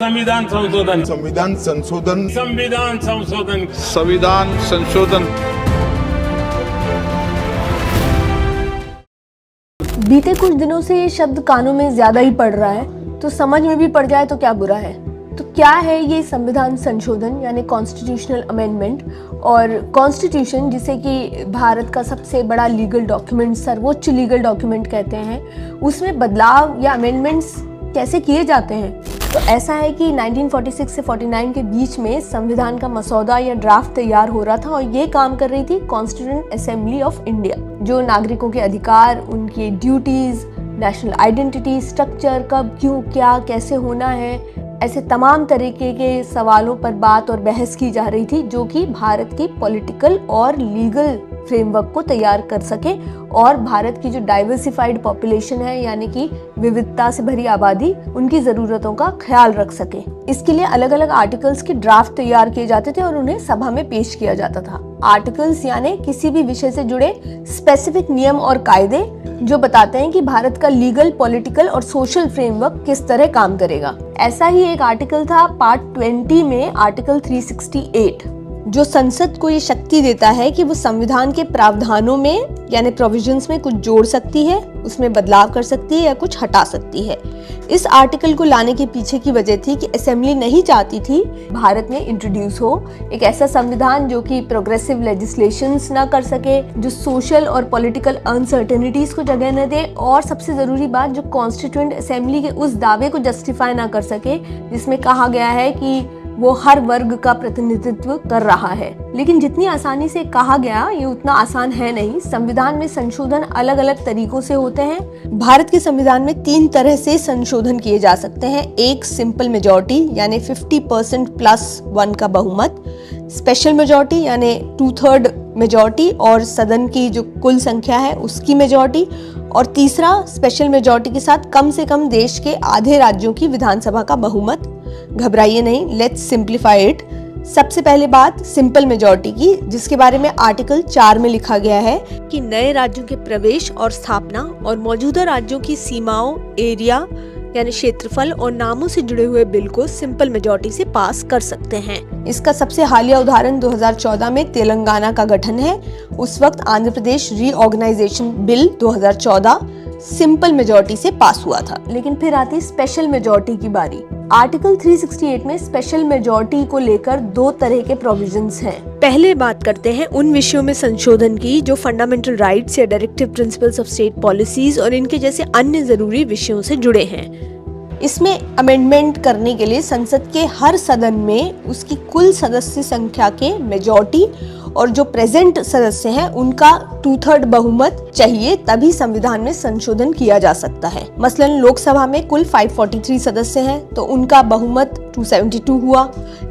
संविधान संशोधन संविधान संशोधन संविधान संशोधन संविधान संशोधन। बीते कुछ दिनों से ये शब्द कानों में ज्यादा ही पड़ रहा है, तो समझ में भी पड़ जाए तो क्या बुरा है। तो क्या है ये संविधान संशोधन यानी कॉन्स्टिट्यूशनल अमेंडमेंट, और कॉन्स्टिट्यूशन जिसे कि भारत का सबसे बड़ा लीगल डॉक्यूमेंट, सर्वोच्च लीगल डॉक्यूमेंट कहते हैं, उसमें बदलाव या अमेंडमेंट्स कैसे किए जाते हैं। तो ऐसा है कि 1946 से 49 के बीच में संविधान का मसौदा या ड्राफ्ट तैयार हो रहा था, और ये काम कर रही थी कॉन्स्टिट्यूएंट असेंबली ऑफ इंडिया, जो नागरिकों के अधिकार, उनकी ड्यूटीज, नेशनल आइडेंटिटी, स्ट्रक्चर, कब, क्यों, क्या, कैसे होना है, ऐसे तमाम तरीके के सवालों पर बात और बहस की जा रही थी, जो कि भारत की पॉलिटिकल और लीगल फ्रेमवर्क को तैयार कर सके और भारत की जो डाइवर्सिफाइड पॉपुलेशन है यानी कि विविधता से भरी आबादी, उनकी ज़रूरतों का ख्याल रख सके। इसके लिए अलग अलग आर्टिकल्स के ड्राफ्ट तैयार किए जाते थे और उन्हें सभा में पेश किया जाता था। आर्टिकल्स यानी किसी भी विषय से जुड़े स्पेसिफिक नियम और कायदे जो बताते हैं कि भारत का लीगल, पॉलिटिकल और सोशल फ्रेमवर्क किस तरह काम करेगा। ऐसा ही एक आर्टिकल था पार्ट 20 में, आर्टिकल 368, जो संसद को ये शक्ति देता है कि वो संविधान के प्रावधानों में यानी प्रोविजंस में कुछ जोड़ सकती है, उसमें बदलाव कर सकती है या कुछ हटा सकती है। इस आर्टिकल को लाने के पीछे की वजह थी कि असेंबली नहीं चाहती थी भारत में इंट्रोड्यूस हो एक ऐसा संविधान जो कि प्रोग्रेसिव लेजिस्लेशंस ना कर सके, जो सोशल और पॉलिटिकल अनसर्टेनिटीज को जगह न दे, और सबसे जरूरी बात, जो कॉन्स्टिट्यूएंट असेंबली के उस दावे को जस्टिफाई ना कर सके जिसमें कहा गया है कि वो हर वर्ग का प्रतिनिधित्व कर रहा है। लेकिन जितनी आसानी से कहा गया, ये उतना आसान है नहीं। संविधान में संशोधन अलग अलग तरीकों से होते हैं। भारत के संविधान में 3 तरह से संशोधन किए जा सकते हैं। एक सिंपल मेजॉरिटी यानी 50% प्लस 1 का बहुमत, स्पेशल मेजॉरिटी यानी 2/3 मेजॉरिटी और सदन की जो कुल संख्या है उसकी मेजॉरिटी, और तीसरा स्पेशल मेजॉरिटी के साथ कम से कम देश के आधे राज्यों की विधानसभा का बहुमत। घबराइए नहीं, लेट्स सिंप्लीफाई इट। सबसे पहले बात सिंपल मेजॉरिटी की, जिसके बारे में आर्टिकल 4 में लिखा गया है कि नए राज्यों के प्रवेश और स्थापना और मौजूदा राज्यों की सीमाओं, एरिया यानी क्षेत्रफल और नामों से जुड़े हुए बिल को सिंपल मेजॉरिटी से पास कर सकते हैं। इसका सबसे हालिया उदाहरण 2014 में तेलंगाना का गठन है। उस वक्त Andhra Pradesh reorganisation bill 2014 simple majority से पास हुआ था। लेकिन फिर आती स्पेशल मेजॉरिटी की बारी। आर्टिकल 368 में स्पेशल मेजॉरिटी को लेकर 2 तरह के प्रोविजंस हैं। पहले बात करते हैं उन विषयों में संशोधन की जो फंडामेंटल राइट्स या directive principles of state policies और इनके जैसे अन्य जरूरी विषयों से जुड़े हैं। इसमें अमेंडमेंट करने के लिए संसद के हर सदन में उसकी कुल सदस्य संख्या के मेजॉरिटी और जो प्रेजेंट सदस्य हैं उनका 2/3 बहुमत चाहिए, तभी संविधान में संशोधन किया जा सकता है। मसलन लोकसभा में कुल 543 सदस्य हैं तो उनका बहुमत 272 हुआ,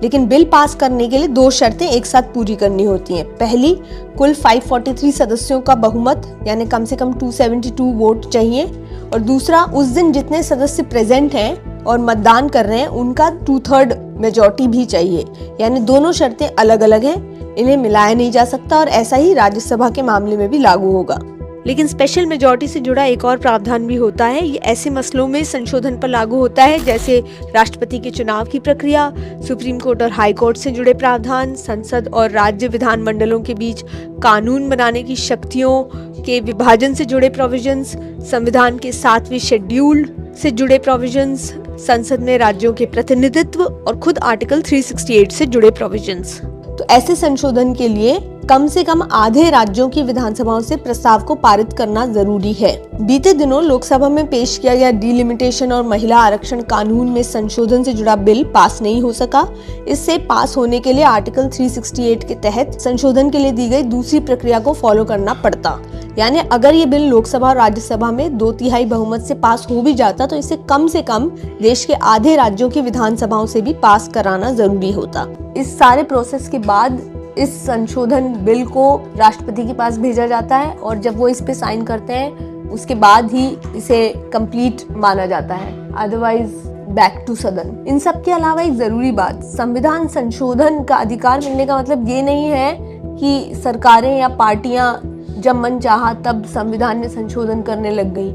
लेकिन बिल पास करने के लिए 2 शर्तें एक साथ पूरी करनी होती हैं। पहली, कुल 543 सदस्यों का बहुमत यानी कम से कम 272 वोट चाहिए, और दूसरा, उस दिन जितने सदस्य प्रेजेंट हैं और मतदान कर रहे हैं उनका 2/3 मेजॉरिटी भी चाहिए। यानी दोनों शर्तें अलग अलग हैं, इन्हें मिलाया नहीं जा सकता, और ऐसा ही राज्यसभा के मामले में भी लागू होगा। लेकिन स्पेशल मेजॉरिटी से जुड़ा एक और प्रावधान भी होता है। ये ऐसे मसलों में संशोधन पर लागू होता है जैसे राष्ट्रपति के चुनाव की प्रक्रिया, सुप्रीम कोर्ट और हाई कोर्ट से जुड़े प्रावधान, संसद और राज्य विधानमंडलों के बीच कानून बनाने की शक्तियों के विभाजन से जुड़े प्रोविजंस, संविधान के 7वें शेड्यूल से जुड़े प्रोविजंस, संसद में राज्यों के प्रतिनिधित्व और खुद आर्टिकल 368 से जुड़े प्रोविजंस। तो ऐसे संशोधन के लिए कम से कम आधे राज्यों की विधानसभाओं से प्रस्ताव को पारित करना जरूरी है। बीते दिनों लोकसभा में पेश किया गया डिलिमिटेशन और महिला आरक्षण कानून में संशोधन से जुड़ा बिल पास नहीं हो सका। इससे पास होने के लिए आर्टिकल 368 के तहत संशोधन के लिए दी गई दूसरी प्रक्रिया को फॉलो करना पड़ता। यानी अगर ये बिल लोकसभा और राज्यसभा में 2/3 बहुमत से पास हो भी जाता तो इसे कम से कम देश के आधे राज्यों की विधानसभाओं से भी पास कराना जरूरी होता। इस सारे प्रोसेस के बाद इस संशोधन बिल को राष्ट्रपति के पास भेजा जाता है, और जब वो इस पे साइन करते हैं उसके बाद ही इसे कंप्लीट माना जाता है, अदरवाइज बैक टू सदन। इन सब के अलावा एक जरूरी बात, संविधान संशोधन का अधिकार मिलने का मतलब ये नहीं है कि सरकारें या पार्टियां जब मन चाहा तब संविधान में संशोधन करने लग गई।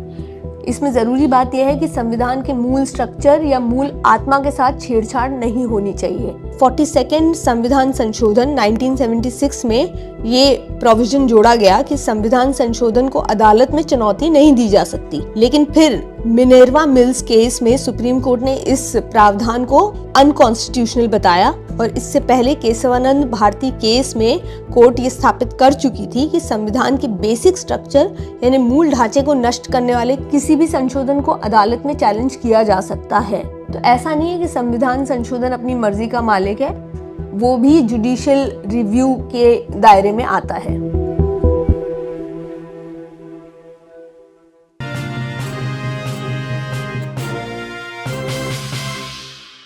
इसमें ज़रूरी बात यह है कि संविधान के मूल स्ट्रक्चर या मूल आत्मा के साथ छेड़छाड़ नहीं होनी चाहिए। 42वां संविधान संशोधन 1976 में ये प्रोविजन जोड़ा गया कि संविधान संशोधन को अदालत में चुनौती नहीं दी जा सकती, लेकिन फिर मिनर्वा मिल्स केस में सुप्रीम कोर्ट ने इस प्रावधान को अनकॉन्स्टिट्यूशनल बताया और इससे पहले केशवानंद भारती केस में कोर्ट ये स्थापित कर चुकी थी कि संविधान के बेसिक स्ट्रक्चर यानी मूल ढांचे को नष्ट करने वाले किसी भी संशोधन को अदालत में चैलेंज किया जा सकता है। तो ऐसा नहीं है कि संविधान संशोधन अपनी मर्जी का मालिक है, वो भी जुडिशियल रिव्यू के दायरे में आता है।